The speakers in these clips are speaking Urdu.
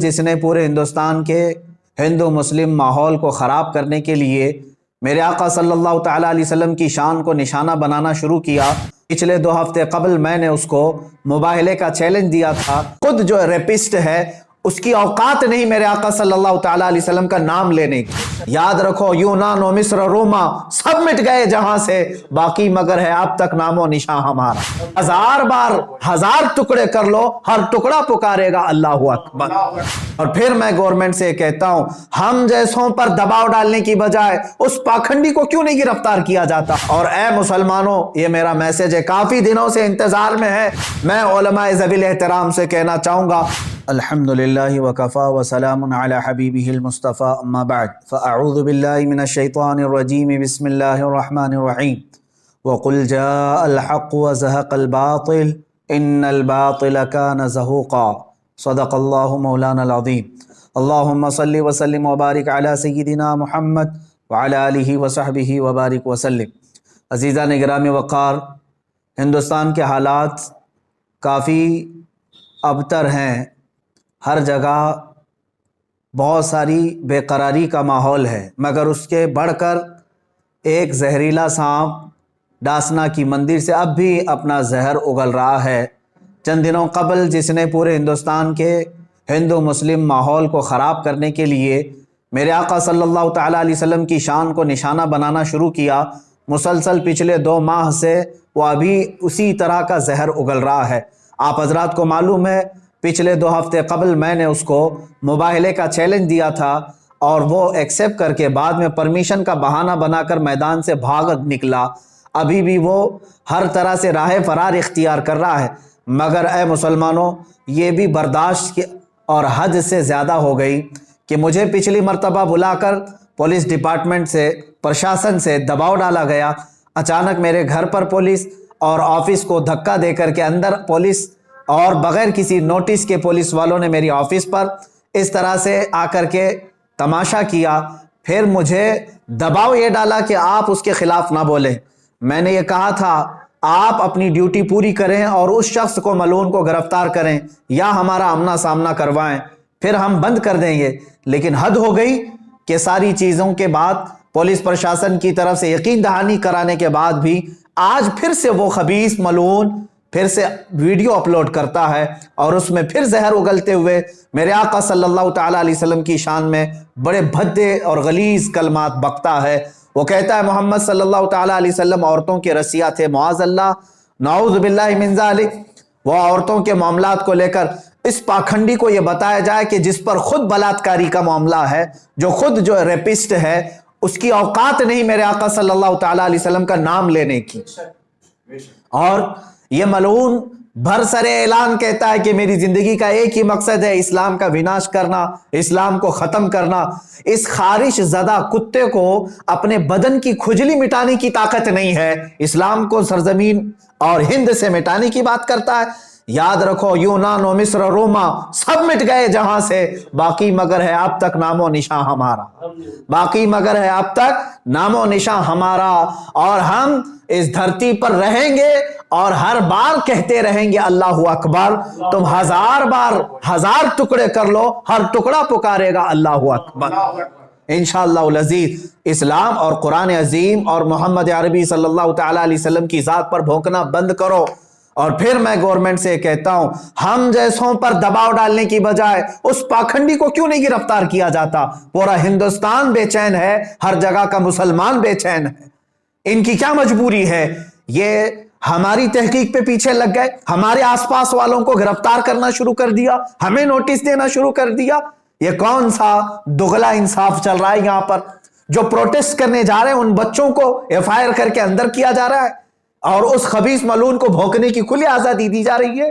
جس نے پورے ہندوستان کے ہندو مسلم ماحول کو خراب کرنے کے لیے میرے آقا صلی اللہ تعالیٰ علیہ وسلم کی شان کو نشانہ بنانا شروع کیا، پچھلے 2 ہفتے قبل میں نے اس کو مباہلے کا چیلنج دیا تھا۔ خود جو ریپسٹ ہے اس کی اوقات نہیں میرے آقا صلی اللہ تعالیٰ علیہ وسلم کا نام لینے کی۔ یاد رکھو، یونان و مصر و روما سب مٹ گئے جہاں سے، باقی مگر ہے اب تک نام و نشان ہمارا۔ 1000 بار 1000 ٹکڑے کر لو، ہر ٹکڑا پکارے گا اللہ اکبر۔ اور پھر میں گورنمنٹ سے کہتا ہوں، ہم جیسوں پر دباؤ ڈالنے کی بجائے اس پاکھنڈی کو کیوں نہیں گرفتار کیا جاتا؟ اور اے مسلمانوں، یہ میرا میسج ہے، کافی دنوں سے انتظار میں ہے۔ میں علماء ذوی الاحترام سے کہنا چاہوں گا، الحمدللہ وکفا وسلام علی حبیبہ المصطفیٰ، اما بعد فاعوذ باللہ من الشیطان الرجیم، بسم اللہ الرحمن الرحیم۔ وقل جاء الحق وزهق الباطل ان الباطل کان زہوقا، صدق اللہ مولانا العظیم۔ اللہم صلی وسلم وبارک علی سیدنا محمد وعلی آلہ وصحبہ وبارک وسلم۔ عزیزان گرامی وقار، ہندوستان کے حالات کافی ابتر ہیں، ہر جگہ بہت ساری بے قراری کا ماحول ہے، مگر اس کے بڑھ کر ایک زہریلا سانپ ڈاسنا کی مندر سے اب بھی اپنا زہر اگل رہا ہے۔ چند دنوں قبل جس نے پورے ہندوستان کے ہندو مسلم ماحول کو خراب کرنے کے لیے میرے آقا صلی اللہ تعالیٰ علیہ وسلم کی شان کو نشانہ بنانا شروع کیا، مسلسل پچھلے 2 ماہ سے وہ ابھی اسی طرح کا زہر اگل رہا ہے۔ آپ حضرات کو معلوم ہے، پچھلے 2 ہفتے قبل میں نے اس کو مباہلے کا چیلنج دیا تھا اور وہ ایکسیپٹ کر کے بعد میں پرمیشن کا بہانہ بنا کر میدان سے بھاگ نکلا۔ ابھی بھی وہ ہر طرح سے راہ فرار اختیار کر رہا ہے، مگر اے مسلمانوں، یہ بھی برداشت اور حد سے زیادہ ہو گئی کہ مجھے پچھلی مرتبہ بلا کر پولیس ڈپارٹمنٹ سے، پرشاسن سے دباؤ ڈالا گیا۔ اچانک میرے گھر پر پولیس اور آفس کو دھکا دے کر کے اندر پولیس، اور بغیر کسی نوٹس کے پولیس والوں نے میری آفس پر اس طرح سے آ کر کے تماشا کیا۔ پھر مجھے دباؤ یہ ڈالا کہ آپ اس کے خلاف نہ بولیں۔ میں نے یہ کہا تھا، آپ اپنی ڈیوٹی پوری کریں اور اس شخص کو، ملعون کو گرفتار کریں یا ہمارا آمنا سامنا کروائیں، پھر ہم بند کر دیں گے۔ لیکن حد ہو گئی کہ ساری چیزوں کے بعد پولیس پرشاسن کی طرف سے یقین دہانی کرانے کے بعد بھی آج پھر سے وہ خبیث ملعون پھر سے ویڈیو اپلوڈ کرتا ہے اور اس میں پھر زہر اگلتے ہوئے میرے آقا صلی اللہ تعالیٰ علیہ وسلم کی شان میں بڑے بھدے اور غلیظ کلمات بکتا ہے۔ وہ کہتا ہے محمد صلی اللہ تعالیٰ علیہ وسلم عورتوں کے رسیا تھے، معاذ اللہ، نعوذ باللہ من ذالک۔ وہ عورتوں کے معاملات کو لے کر اس پاکھنڈی کو یہ بتایا جائے کہ جس پر خود بلاತ್ಕಾری کا معاملہ ہے، جو خود جو ریپسٹ ہے، اس کی اوقات نہیں میرے آقا صلی اللہ تعالیٰ علیہ وسلم کا نام لینے کی۔ اور یہ ملعون بھرسر اعلان کہتا ہے کہ میری زندگی کا ایک ہی مقصد ہے، اسلام کا وناش کرنا، اسلام کو ختم کرنا۔ اس خارش زدہ کتے کو اپنے بدن کی کھجلی مٹانے کی طاقت نہیں ہے، اسلام کو سرزمین اور ہند سے مٹانے کی بات کرتا ہے۔ یاد رکھو، یونان و مصر و روما سب مٹ گئے جہاں سے، باقی مگر ہے اب تک نام و نشان ہمارا، باقی مگر ہے اب تک نام و نشان ہمارا۔ اور ہم اس دھرتی پر رہیں گے اور ہر بار کہتے رہیں گے اللہ اکبر۔ تم 1000 بار 1000 ٹکڑے کر لو، ہر ٹکڑا پکارے گا اللہ اکبر۔ انشاءاللہ العزیز اسلام اور قرآن عظیم اور محمد عربی صلی اللہ تعالیٰ علیہ وسلم کی ذات پر بھونکنا بند کرو۔ اور پھر میں گورنمنٹ سے کہتا ہوں، ہم جیسوں پر دباؤ ڈالنے کی بجائے اس پاکھنڈی کو کیوں نہیں گرفتار کیا جاتا؟ پورا ہندوستان بے چین ہے، ہر جگہ کا مسلمان بے چین ہے۔ ان کی کیا مجبوری ہے؟ یہ ہماری تحقیق پہ پیچھے لگ گئے، ہمارے آس پاس والوں کو گرفتار کرنا شروع کر دیا، ہمیں نوٹس دینا شروع کر دیا۔ یہ کون سا دغلا انصاف چل رہا ہے یہاں پر؟ جو پروٹیسٹ کرنے جا رہے ہیں ان بچوں کو FIR کر کے اندر کیا جا رہا ہے اور اس خبیث ملعون کو بھونکنے کی کھلی آزادی دی جا رہی ہے۔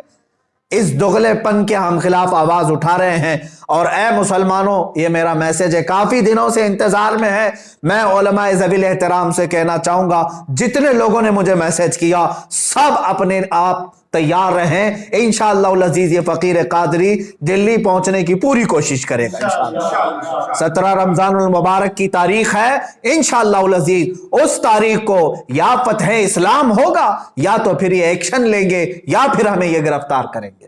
اس دغلے پن کے ہم خلاف آواز اٹھا رہے ہیں۔ اور اے مسلمانوں، یہ میرا میسج ہے، کافی دنوں سے انتظار میں ہے۔ میں علماء ذوی الاحترام سے کہنا چاہوں گا، جتنے لوگوں نے مجھے میسج کیا سب اپنے آپ تیار رہیں، انشاءاللہ العزیز یہ فقیر قادری دلی پہنچنے کی پوری کوشش کرے گا انشاءاللہ۔ 17 رمضان المبارک کی تاریخ ہے، انشاءاللہ العزیز اس تاریخ کو یا فتح اسلام ہوگا یا تو پھر یہ ایکشن لیں گے یا پھر ہمیں یہ گرفتار کریں گے۔